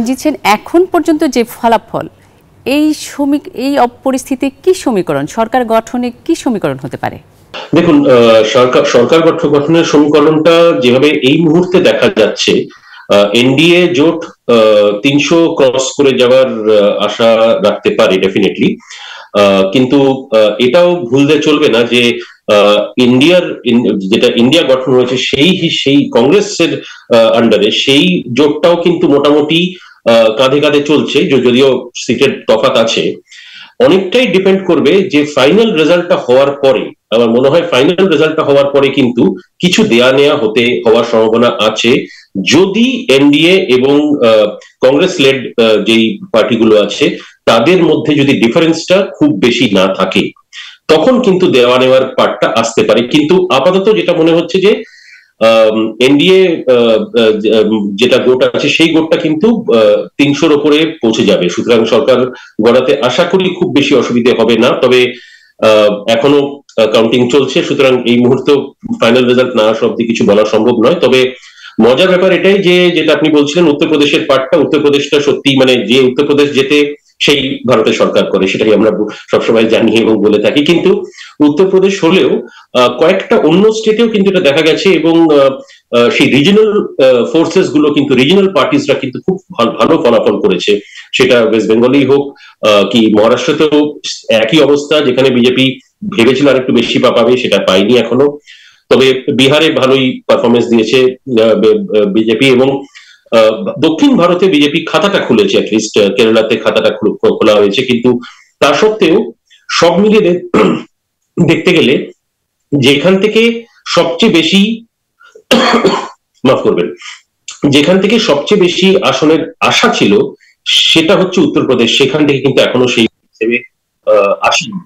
জিতছেন, এখন পর্যন্ত যে ফলাফল, এই পরিস্থিতি কি সমীকরণ, সরকার গঠনে কি সমীকরণ হতে পারে? দেখুন, সরকার গঠনের সমীকরণটা যেভাবে এই মুহূর্তে দেখা যাচ্ছে, এনডিএ জোট 300 ক্রস করে যাওয়ার আশা রাখতে পারে ডেফিনেটলি। কিন্তু এটাও ভুললে চলবে না যে যেটা ইন্ডিয়া গঠন হয়েছে সেই কংগ্রেসের আন্ডারে সেই জোটটাও কিন্তু মোটামুটি কাঁধে কাঁধে চলছে, যদিও সিটের তফাৎ আছে। অনেকটাই ডিপেন্ড করবে যে ফাইনাল রেজাল্টটা হওয়ার পরে। আমার মনে হয় ফাইনাল রেজাল্টটা হওয়ার পরে কিন্তু কিছু দেয়া নেয়া হওয়ার সম্ভাবনা আছে, যদি এনডিএ এবং কংগ্রেস লেড যেই পার্টিগুলো আছে তাদের মধ্যে যদি ডিফারেন্সটা খুব বেশি না থাকে, তখন কিন্তু দেওয়া নেওয়ার পার্টটা আসতে পারে। কিন্তু আপাতত যেটা মনে হচ্ছে যে এনডিএ যেটা গোট আছে সেই গোটটা কিন্তু 300-র উপরে পৌঁছে যাবে। সুতরাং সরকার গড়াতে আশা করি খুব বেশি অসুবিধে হবে না। তবে এখনো কাউন্টিং চলছে, সুতরাং এই মুহূর্তে ফাইনাল রেজাল্ট না আসা অব্দি কিছু বলা সম্ভব নয়। তবে মজার ব্যাপার এটাই যে যেটা আপনি বলছিলেন উত্তরপ্রদেশের পার্টটা, উত্তরপ্রদেশটা সত্যি মানে যে উত্তরপ্রদেশ যেতে সেই ভারতের সরকার করে, সেটাই আমরা সবসময় জানি এবং বলে থাকি। কিন্তু উত্তরপ্রদেশ হলেও কয়েকটা অন্য স্টেটেও কিন্তু এটা দেখা গেছে, এবং সেই রিজনাল ফোর্সেস গুলো কিন্তু, রিজনাল পার্টিসরা কিন্তু খুব ভালো ফলাফল করেছে। সেটা ওয়েস্ট বেঙ্গলেই হোক কি মহারাষ্ট্রতেও একই অবস্থা, যেখানে বিজেপি ভেবেছিল আর একটু বেশি পাবে, সেটা পায়নি এখনো। তবে বিহারে ভালোই পারফরমেন্স দিয়েছে বিজেপি, এবং দক্ষিণ ভারতে বিজেপি খাতাটা খুলেছে, অ্যাটলিস্ট কেরালাতে খাতাটা খোলা হয়েছে। কিন্তু তা সত্ত্বেও সব মিলিয়ে দেখতে গেলে যেখান থেকে সবচেয়ে বেশি মাফ করবেন, যেখান থেকে সবচেয়ে বেশি আসনের আশা ছিল সেটা হচ্ছে উত্তরপ্রদেশ, সেখান থেকে কিন্তু এখনো সেই হিসেবে আসেনি।